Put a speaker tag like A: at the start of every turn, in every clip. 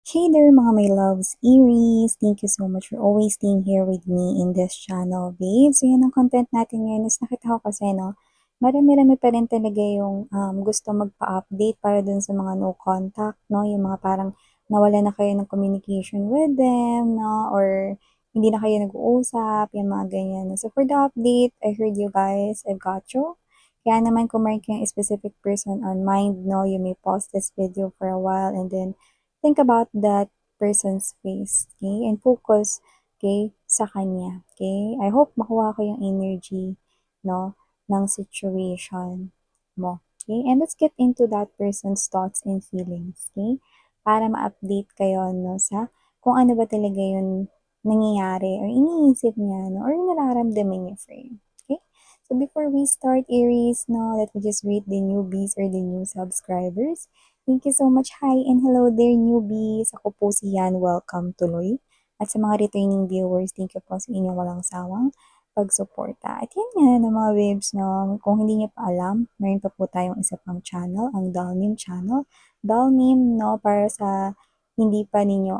A: Hey there mga my loves, Aries! Thank you so much for always staying here with me in this channel, babe. So yan ang content natin ngayon is nakita ko kasi, no, marami-rami pa rin talaga yung gusto magpa-update para dun sa mga no contact, no, yung mga parang nawala na kayo ng communication with them, no, or hindi na kayo nag-uusap, yung mga ganyan. So for the update, I heard you guys, I've got you. Kaya naman kung meron kayong specific person on mind, no, you may pause this video for a while and then think about that person's face, okay? And focus, okay, sa kanya, okay? I hope makuha ko yung energy, no, ng situation mo, okay? And let's get into that person's thoughts and feelings, okay? Para ma-update kayo, no, sa kung ano ba talaga yung nangyayari or iniisip niya, no, or nararamdaman niya for you, okay? So before we start, Aries, no, let me just greet the newbies or the new subscribers. Thank you so much. Hi and hello there, newbies. Ako po si Yan. Welcome tuloy. At sa mga returning viewers, thank you po sa inyong walang sawang pagsuporta. At yan nga ng mga babes, no, kung hindi niyo pa alam, meron pa po tayong isa pang channel, ang Dalnim channel. Dalnim, no, para sa hindi pa ninyo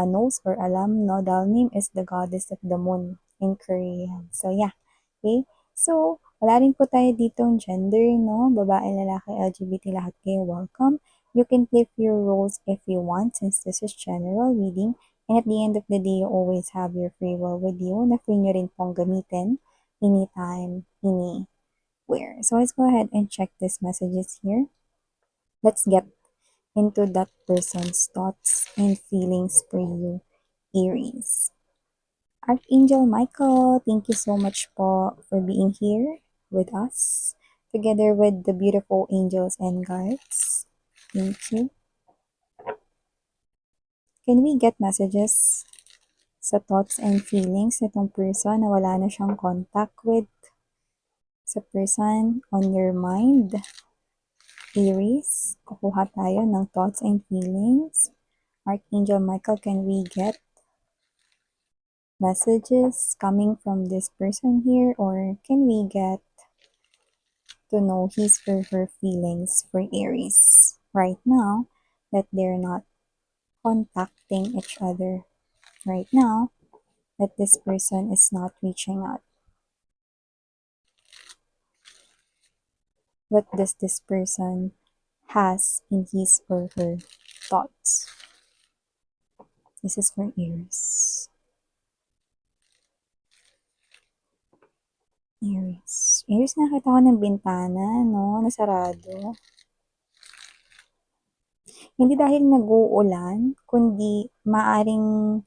A: knows or alam, no, Dalnim is the goddess of the moon in Korean. So yeah, okay. So, wala rin po tayo ditong gender, no, babae, lalaki, LGBT, lahat kayo welcome. You can flip your roles if you want since this is general reading. And at the end of the day, you always have your free will with you na free nyo rin pong gamitin anytime, anywhere. So let's go ahead and check these messages here. Let's get into that person's thoughts and feelings for you, Aries. Archangel Michael, thank you so much for being here with us, together with the beautiful angels and guides. Thank you. Can we get messages sa thoughts and feelings nitong person na wala na siyang contact with, sa person on your mind? Aries, kukuha tayo ng thoughts and feelings. Archangel Michael, can we get messages coming from this person here, or can we get to know his or her feelings for Aries right now that they're not contacting each other right now, that this person is not reaching out? What does this person has in his or her thoughts? This is for Aries. Aries. Aries, nakita ko ng bintana, no? Nasarado. Hindi dahil nag-uulan, kundi maaring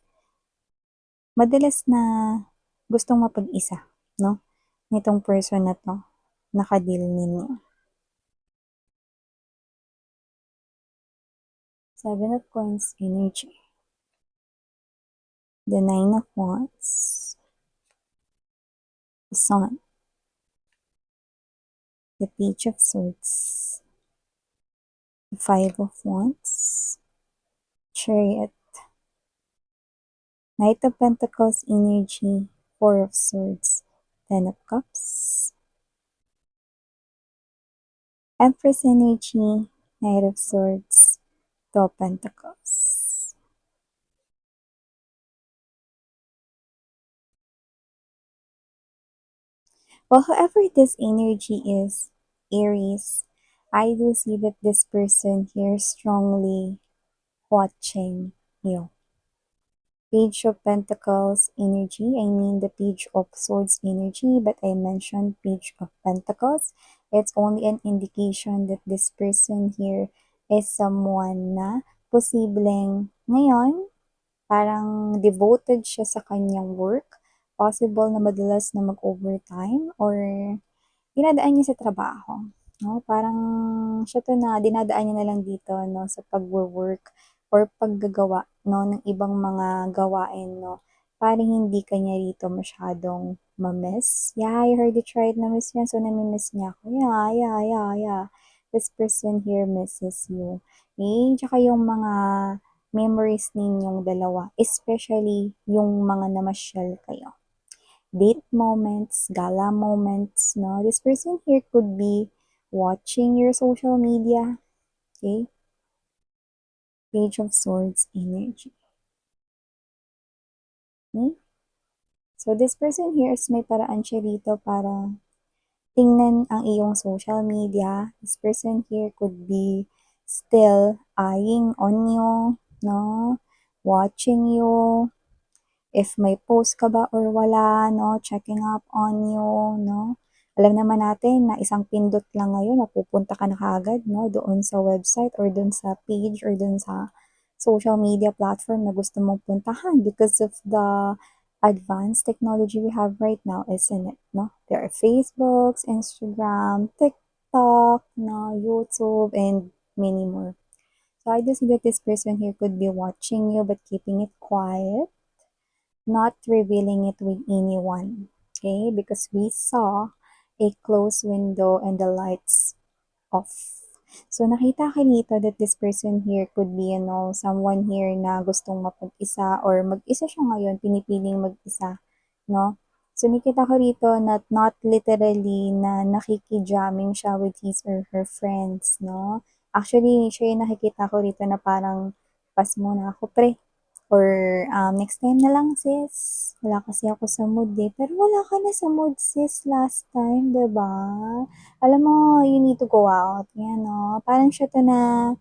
A: madalas na gustong mapag-isa, no? Nitong person na to, nakadil ninyo. Seven of Coins energy. The Nine of Wands. The Sun. The Page of Swords. The Five of Wands. Chariot. Knight of Pentacles energy. Four of Swords. Ten of Cups. Empress energy. Knight of Swords. Two of Pentacles. Well, however this energy is, Aries, I do see that this person here strongly watching you. Page of Pentacles energy, I mean the Page of Swords energy, but I mentioned Page of Pentacles. It's only an indication that this person here is someone na posibleng ngayon, parang devoted siya sa kanyang work. Possible na madalas na mag-overtime or dinadaan niya sa trabaho. No? Parang siya to na dinadaan niya na lang dito, no, sa pag-work or paggagawa, no, ng ibang mga gawain, no, parang hindi kanya rito masyadong ma-miss. Yeah, I heard it right, na-miss niya, so nami-miss niya ako. Yeah. This person here misses you. Okay? Tsaka yung mga memories ninyong dalawa, especially yung mga namasyal kayo, date moments, gala moments, no? This person here could be watching your social media, okay? Page of Swords energy. Okay? So, this person here is may paraan siya dito para tingnan ang iyong social media. This person here could be still eyeing on you, no? Watching you, if may post ka ba or wala, no? Checking up on you, no? Alam naman natin na isang pindot lang ngayon, mapupunta ka na kaagad, no? Doon sa website or doon sa page or doon sa social media platform na gusto mong puntahan because of the advanced technology we have right now, isn't it, no? There are Facebooks, Instagram, TikTok, no? YouTube, and many more. So I do see that this person here could be watching you but keeping it quiet, not revealing it with anyone. Okay, because we saw a closed window and the lights off. So nakita ko dito that this person here could be, someone here na gustong mapag-isa or mag-isa siya ngayon, pinipiling mag-isa, no? So nakita ko rito na not literally na nakikijamming siya with his or her friends, no? Actually, siya yung nakikita ko rito na parang, pas muna ako, pre. Or next time na lang sis, wala kasi ako sa mood eh. Pero wala ka na sa mood sis last time, 'di ba? Alam mo, you need to go out. Yan, no? Parang siya to na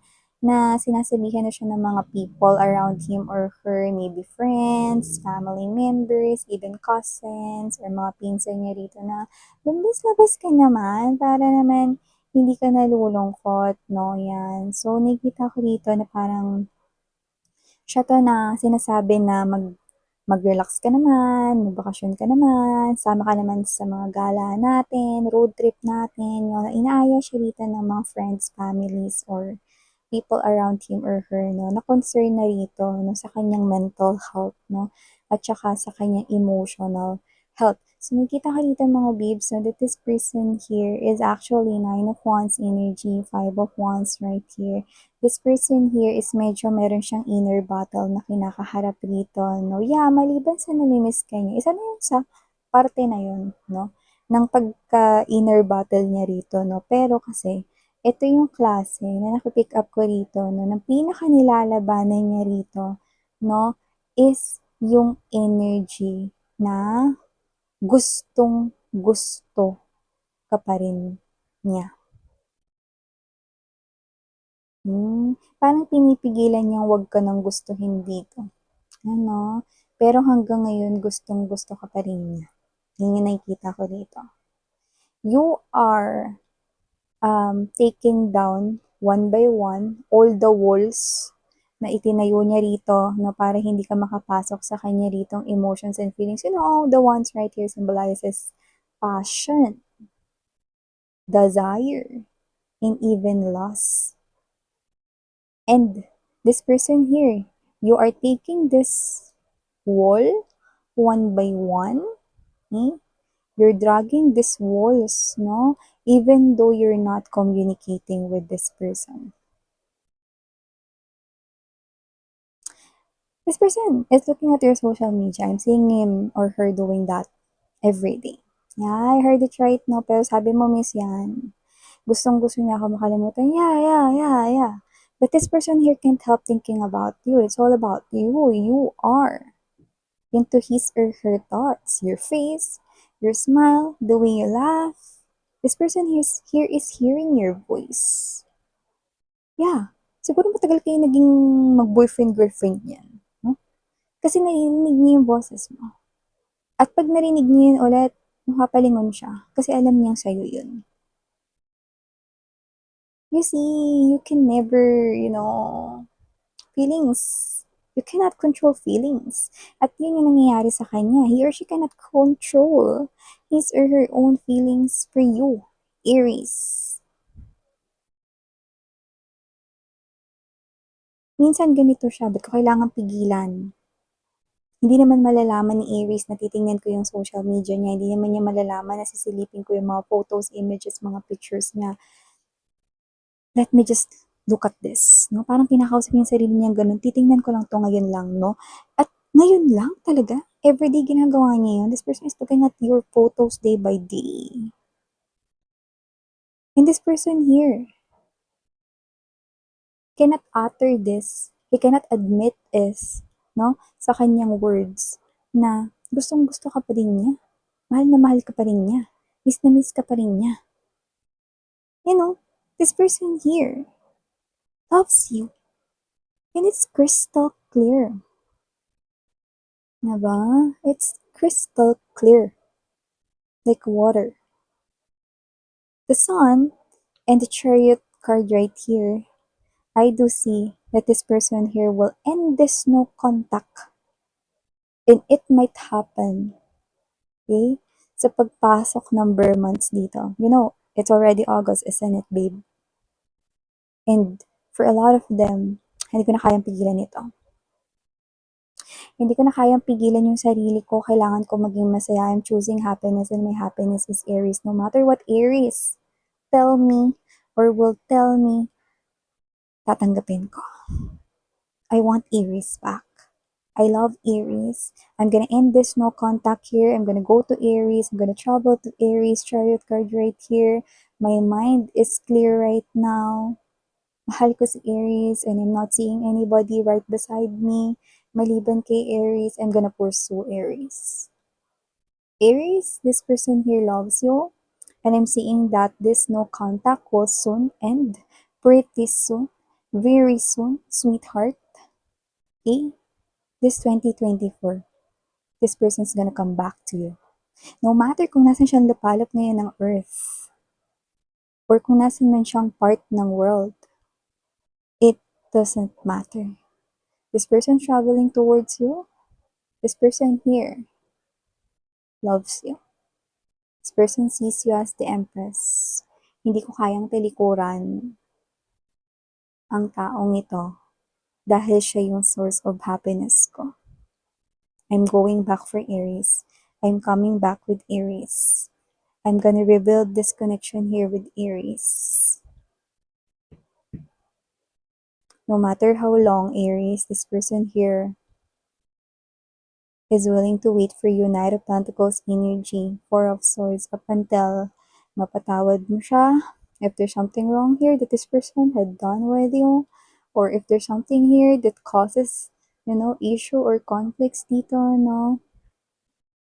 A: sinasabihan na siya ng mga people around him or her, maybe friends, family members, even cousins, or mga pinsan niya rito na, labas-labas ka naman para naman hindi ka nalulungkot, no? Yan. So, nakita ko dito na parang siya 'to na sinasabi na mag-relax ka naman, magbakasyon ka naman, sama ka naman sa mga gala natin, road trip natin, yun. Inaaya siya dito ng mga friends, families, or people around him or her, no, na concern na rito, no, sa kanyang mental health, no, at saka sa kanyang emotional health. So, nakita ka dito mga babes, no, that this person here is actually Nine of Wands energy, Five of Wands right here. This person here is medyo meron siyang inner battle na kinakaharap rito, no. Yeah, maliban sa namimiss ka niya, isa na yun sa parte na yun, no, ng pagka-inner battle niya rito, no. Pero kasi, ito yung klase na napipick up ko rito, no, ng pinaka nilalabanan niya rito, no, is yung energy na gustong gusto ka pa rin niya. Parang pinipigilan niyang wag ka ng gustuhin dito. Ano? Pero hanggang ngayon gustong gusto ka pa rin niya. Yun yung nakikita ko dito. You are taking down one by one all the walls na itinayo niya rito na para hindi ka makapasok sa kanya ritong emotions and feelings. You know, the ones right here symbolizes passion, desire, and even loss. And this person here, you are taking this wall one by one. Eh? You're dragging these walls, no? Even though you're not communicating with this person. This person is looking at your social media. I'm seeing him or her doing that every day. Yeah, I heard it right, no? Pero sabi mo, miss yan. Gustong-gusto niya ako makalimutan. Yeah, yeah, yeah, yeah. But this person here can't help thinking about you. It's all about you. You are into his or her thoughts. Your face, your smile, the way you laugh. This person here is hearing your voice. Yeah. Siguro matagal kayo naging mag-boyfriend-girlfriend yan. No? Kasi narinig niya yung boses mo. At pag narinig niya yun ulit, makapalingon siya. Kasi alam niyang sa'yo yun. You see, you can never, feelings. You cannot control feelings. At yun yung nangyayari sa kanya. He or she cannot control his or her own feelings for you, Aries. Minsan ganito siya, ba't ko kailangan pigilan? Hindi naman malalaman ni Aries na titingnan ko yung social media niya. Hindi naman niya malalaman na sisilipin ko yung mga photos, images, mga pictures niya. Let me just look at this. No? Parang kinakausap niya yung sarili niya ganun. Titingnan ko lang to ngayon lang, no? At ngayon lang talaga. Everyday ginagawa niya yun. This person is looking at your photos day by day. And this person here cannot utter this he cannot admit is, no, sa kanyang words na gustong-gusto ka pa rin niya. Mahal na mahal ka pa rin niya. Miss na miss ka pa rin niya. You know, this person here loves you. And it's crystal clear. Diba? It's crystal clear. Like water. The sun and the chariot card right here, I do see that this person here will end this no contact. And it might happen, okay? Sa pagpasok ng bare months dito. You know, it's already August, isn't it, babe? And for a lot of them, hindi ko na kayang pigilan ito. Hindi ko na kayang pigilan yung sarili ko. Kailangan ko maging masaya. I'm choosing happiness and my happiness is Aries. No matter what Aries tell me or will tell me, tatanggapin ko. I want Aries back. I love Aries. I'm gonna end this no contact here. I'm gonna go to Aries. I'm gonna travel to Aries. Chariot card right here. My mind is clear right now. Mahal ko si Aries and I'm not seeing anybody right beside me. Maliban kay Aries, I'm gonna pursue Aries. Aries, this person here loves you. And I'm seeing that this no contact will soon end. Pretty soon. Very soon, sweetheart. Okay? This 2024, this person's gonna come back to you. No matter kung nasan siyang lupalop ngayon ng earth, or kung nasan man siyang part ng world, it doesn't matter. This person traveling towards you, this person here loves you. This person sees you as the Empress. Hindi ko kayang talikuran ang taong ito dahil siya yung source of happiness ko. I'm going back for Aries. I'm coming back with Aries. I'm gonna rebuild this connection here with Aries. No matter how long, Aries, this person here is willing to wait for you. Knight of Pentacles energy, Four of Swords, up until mapatawad mo siya. If there's something wrong here that this person had done with you, or if there's something here that causes, issue or conflicts dito, no,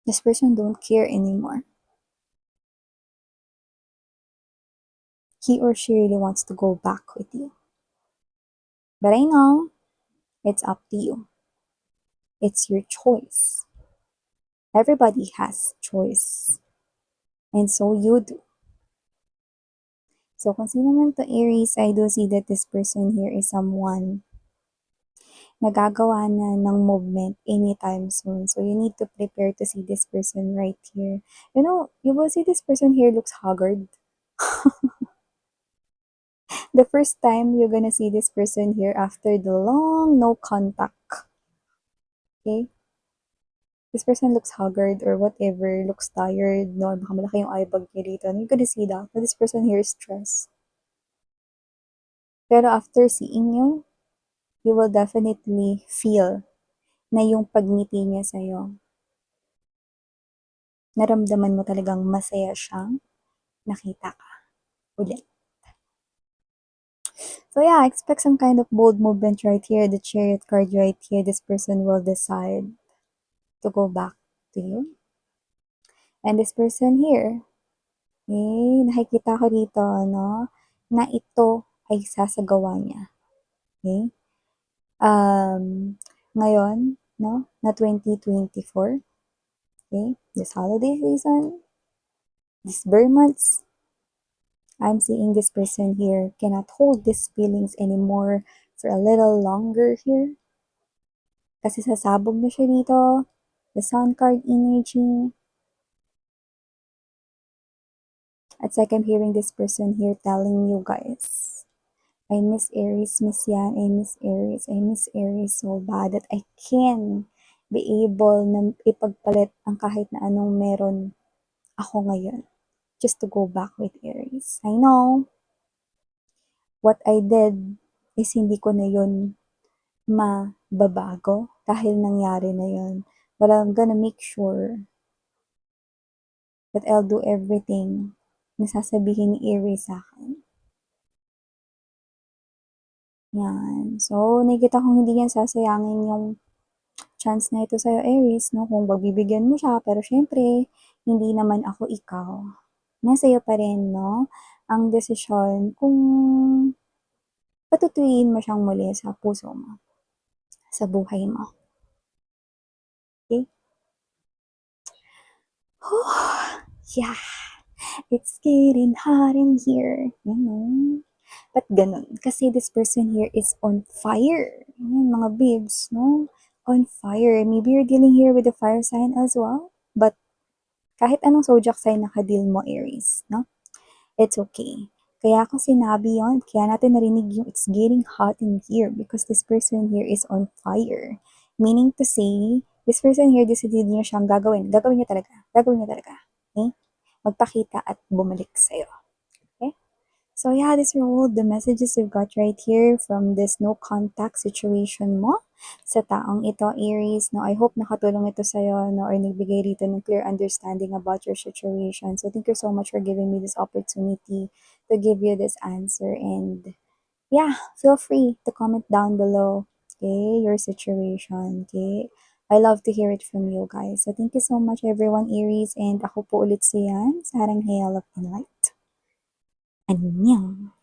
A: this person don't care anymore. He or she really wants to go back with you. But I know it's up to you. It's your choice. Everybody has choice. And so you do. So kung sino man to Aries, I do see that this person here is someone na gagawa na ng movement anytime soon. So you need to prepare to see this person right here. You will see this person here looks haggard. The first time you're gonna see this person here after the long no contact. Okay? This person looks haggard or whatever, looks tired, no, baka malaki yung eye bag niya dito. And you're gonna see that. But this person here is stressed. Pero after seeing you will definitely feel na yung pagngiti niya sa'yo, naramdaman mo talagang masaya siyang nakita ka ulit. So yeah, expect some kind of bold movement right here. The Chariot card right here. This person will decide to go back to you. And this person here, nakikita ko dito, no, na ito ay sasagawa niya. Okay? Ngayon, no, na 2024, okay, this holiday season, these bare months, I'm seeing this person here cannot hold these feelings anymore for a little longer here. Kasi sasabog na siya dito. The Sun card energy. It's like I'm hearing this person here telling you guys, I miss Aries, miss yan, I miss Aries, I miss Aries so bad that I can be able na ipagpalit ang kahit na anong meron ako ngayon just to go back with Aries. I know what I did is hindi ko na yun mababago dahil nangyari na yun. But I'm gonna make sure that I'll do everything na sasabihin ni Aries sa akin Yan. So, nakikita kong hindi yan sasayangin yung chance na ito sa'yo, Aries, no? Kung pagbibigyan mo siya, pero syempre, hindi naman ako ikaw. Nasa iyo pa rin, no? Ang desisyon kung patutuyin mo siyang muli sa puso mo, sa buhay mo. Okay? Yeah, it's getting hot in here. Ganun. Ba't ganun? Kasi this person here is on fire. Yan, mga babes, no? On fire. Maybe you're dealing here with a fire sign as well. But kahit anong zodiac sign nakadeal mo, Aries, no? It's okay. Kaya ako sinabi yon, kaya natin narinig yung it's getting hot in here because this person here is on fire. Meaning to say, this person here, decided niya siyang gagawin. Gagawin niya talaga. Gagawin niya talaga. Okay? Magpakita at bumalik sa'yo. Okay? So yeah, these are all the messages we've got right here from this no contact situation mo sa taong ito, Aries. No, I hope nakatulong ito sa'yo, no, or nagbigay rito ng clear understanding about your situation. So thank you so much for giving me this opportunity to give you this answer. And yeah, feel free to comment down below, okay, your situation, okay? I love to hear it from you guys. So thank you so much everyone, Aries. And ako po ulit si Yan sa Harang Hail of the Night. Annyeong!